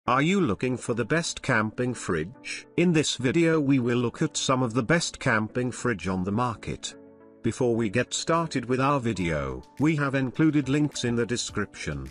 Are you looking for the best camping fridge? In this video we will look at some of the best camping fridge on the market. Before we get started with our video, we have included links in the description.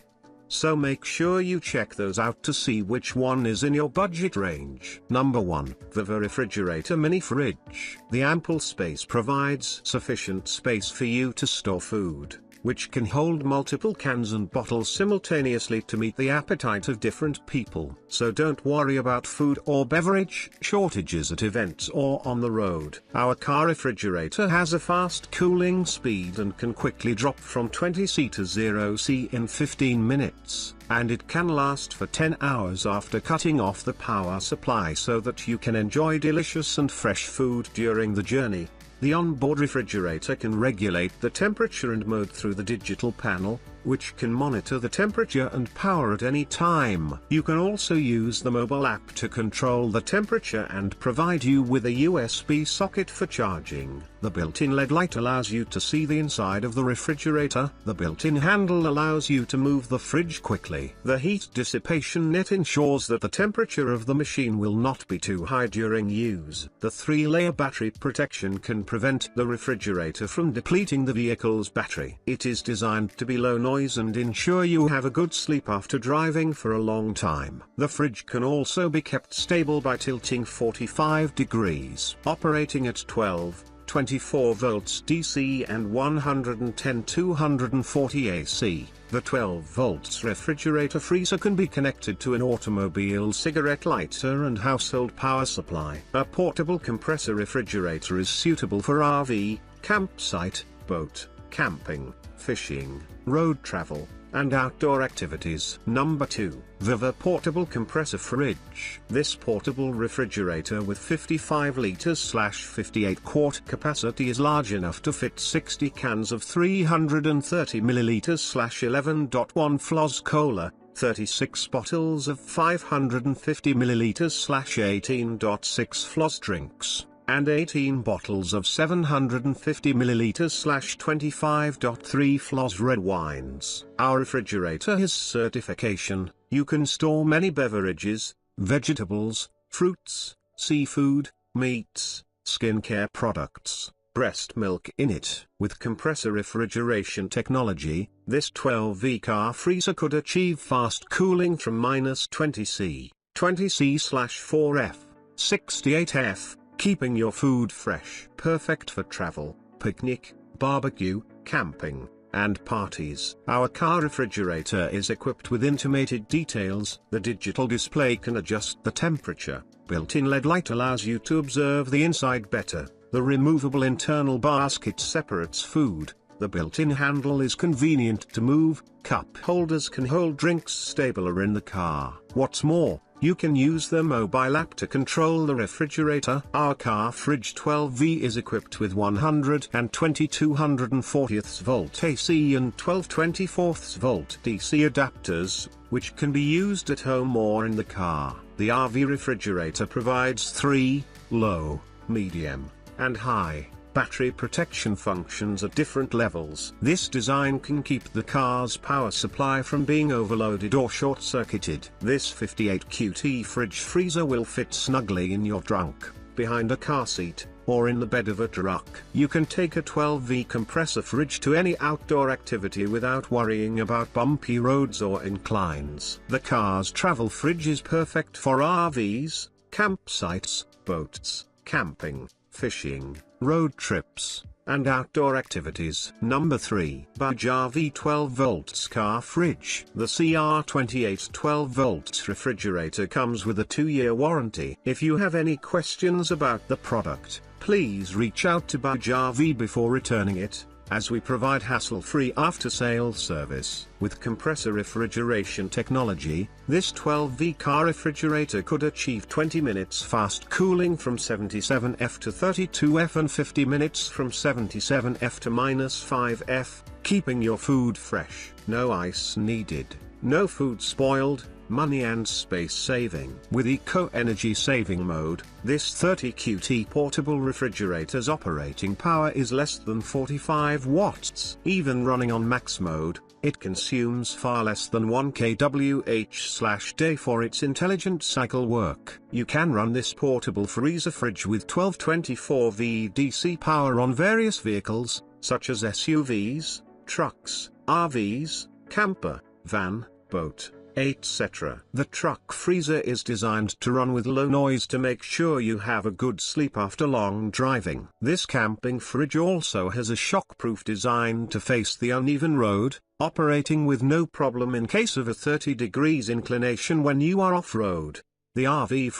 So make sure you check those out to see which one is in your budget range. Number 1. VEVOR Refrigerator Mini Fridge. The ample space provides sufficient space for you to store food, which can hold multiple cans and bottles simultaneously to meet the appetite of different people. So don't worry about food or beverage shortages at events or on the road. Our car refrigerator has a fast cooling speed and can quickly drop from 20°C to 0°C in 15 minutes, and it can last for 10 hours after cutting off the power supply so that you can enjoy delicious and fresh food during the journey. The onboard refrigerator can regulate the temperature and mode through the digital panel, which can monitor the temperature and power at any time. You can also use the mobile app to control the temperature and provide you with a USB socket for charging. The built-in LED light allows you to see the inside of the refrigerator. The built-in handle allows you to move the fridge quickly. The heat dissipation net ensures that the temperature of the machine will not be too high during use. The 3-layer battery protection can prevent the refrigerator from depleting the vehicle's battery. It is designed to be low noise and ensure you have a good sleep after driving for a long time. The fridge can also be kept stable by tilting 45 degrees. Operating at 12, 24 volts DC and 110-240 AC, the 12 volts refrigerator freezer can be connected to an automobile cigarette lighter and household power supply. A portable compressor refrigerator is suitable for RV, campsite, boat, camping, fishing, road travel, and outdoor activities. Number 2. VEVOR Portable Compressor Fridge. This portable refrigerator with 55 liters/58 quart capacity is large enough to fit 60 cans of 330 milliliters/11.1 Floz Cola, 36 bottles of 550 milliliters/18.6 Floz drinks, and 18 bottles of 750 milliliters/25.3 Floz red wines. Our refrigerator has certification. You can store many beverages, vegetables, fruits, seafood, meats, skincare products, breast milk in it. With compressor refrigeration technology, this 12V car freezer could achieve fast cooling from -20°C, 20°C/4F, 68F, keeping your food fresh. Perfect for travel, picnic, barbecue, camping, and parties. Our car refrigerator is equipped with intimated details. The digital display can adjust the temperature. Built-in LED light allows you to observe the inside better. The removable internal basket separates food. The built-in handle is convenient to move. Cup holders can hold drinks stabler in the car. What's more, you can use the mobile app to control the refrigerator. Our car fridge 12V is equipped with 120/240 volt AC and 12/24 volt DC adapters, which can be used at home or in the car. The RV refrigerator provides 3 low, medium, and high battery protection functions at different levels. This design can keep the car's power supply from being overloaded or short-circuited. This 58QT fridge freezer will fit snugly in your trunk, behind a car seat, or in the bed of a truck. You can take a 12V compressor fridge to any outdoor activity without worrying about bumpy roads or inclines. The car's travel fridge is perfect for RVs, campsites, boats, camping, fishing, road trips, and outdoor activities. Number 3. BougeRV 12 volts car fridge. The CR28 12 volts refrigerator comes with a 2-year warranty. If you have any questions about the product, please reach out to BougeRV before returning it, as we provide hassle-free after-sales service. With compressor refrigeration technology, this 12V car refrigerator could achieve 20 minutes fast cooling from 77F to 32F and 50 minutes from 77F to -5F, keeping your food fresh. No ice needed, no food spoiled, money and space saving. With eco-energy saving mode, this 30QT portable refrigerator's operating power is less than 45 watts. Even running on max mode, It consumes far less than 1 kWh/day for its intelligent cycle work. You can run this portable freezer fridge with 1224V DC power on various vehicles, such as SUVs, trucks, RVs, camper, van, boat, etc. The truck freezer is designed to run with low noise to make sure you have a good sleep after long driving. This camping fridge also has a shockproof design to face the uneven road, operating with no problem in case of a 30 degrees inclination when you are off-road. The RV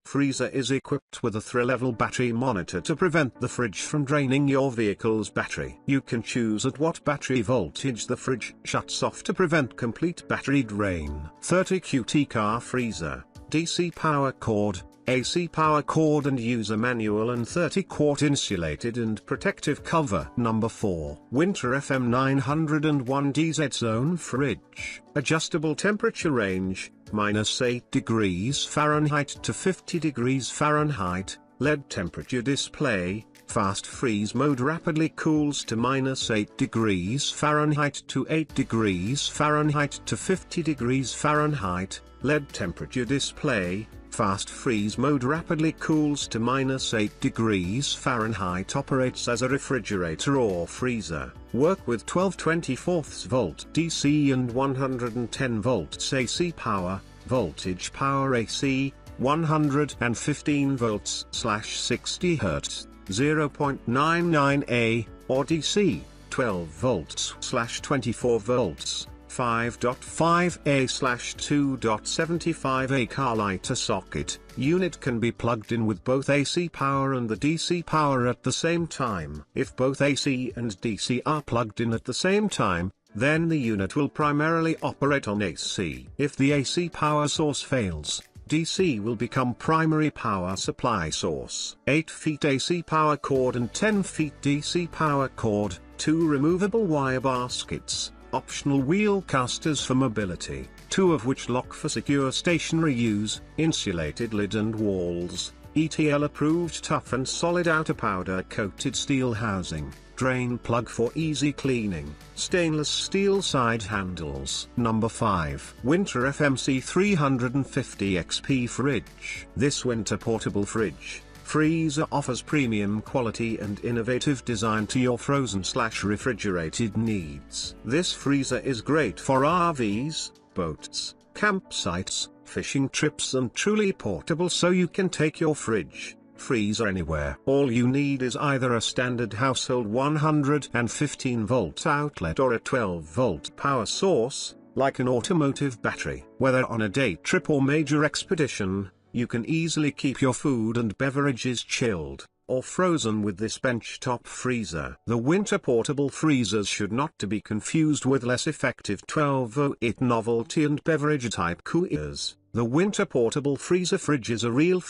freezer is equipped with a 3-level battery monitor to prevent the fridge from draining your vehicle's battery. You can choose at what battery voltage the fridge shuts off to prevent complete battery drain. 30 QT car freezer, DC power cord, AC power cord and user manual and 30-quart insulated and protective cover. Number 4. Whynter FM 901 DZ Zone Fridge. Adjustable temperature range, -8 degrees Fahrenheit to 50 degrees Fahrenheit, LED temperature display, fast freeze mode rapidly cools to -8 degrees Fahrenheit to 8 degrees Fahrenheit to 50 degrees Fahrenheit, LED temperature display, fast freeze mode rapidly cools to -8 degrees Fahrenheit. Operates as a refrigerator or freezer. Work with 12/24 DC and 110 volts AC power, voltage power AC, 115 volts/60 Hz, 0.99A, or DC, 12 volts/24 volts. 5.5A/2.75A car lighter socket. Unit can be plugged in with both AC power and the DC power at the same time. If both AC and DC are plugged in at the same time, then the unit will primarily operate on AC. If the AC power source fails, DC will become primary power supply source. 8 feet AC power cord and 10 feet DC power cord, 2 removable wire baskets. Optional wheel casters for mobility, 2 of which lock for secure stationary use, insulated lid and walls, ETL approved tough and solid outer powder coated steel housing, drain plug for easy cleaning, stainless steel side handles. Number 5. Whynter FMC 350 XP Fridge. This Whynter portable freezer offers premium quality and innovative design to your frozen/refrigerated needs. This freezer is great for RVs, boats, campsites, fishing trips and truly portable, so you can take your freezer anywhere. All you need is either a standard household 115 volt outlet or a 12 volt power source, like an automotive battery. Whether on a day trip or major expedition, you can easily keep your food and beverages chilled or frozen with this benchtop freezer. The Whynter portable freezers should not to be confused with less effective 12-volt novelty and beverage type coolers. The Whynter portable freezer fridge is a real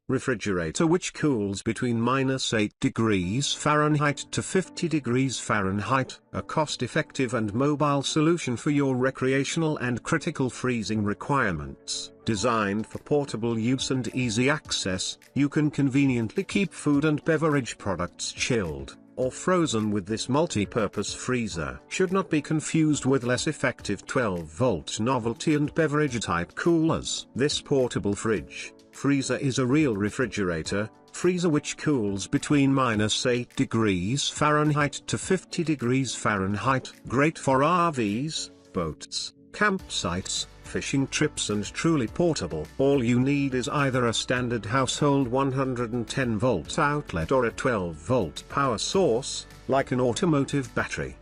refrigerator which cools between -8 degrees Fahrenheit to 50 degrees Fahrenheit, a cost-effective and mobile solution for your recreational and critical freezing requirements. Designed for portable use and easy access, you can conveniently keep food and beverage products chilled or frozen with this multi-purpose freezer. Should not be confused with less effective 12-volt novelty and beverage type coolers. This portable freezer is a real freezer which cools between -8 degrees Fahrenheit to 50 degrees Fahrenheit. Great for RVs, boats, campsites, fishing trips and truly portable. All you need is either a standard household 110 volt outlet or a 12 volt power source, like an automotive battery.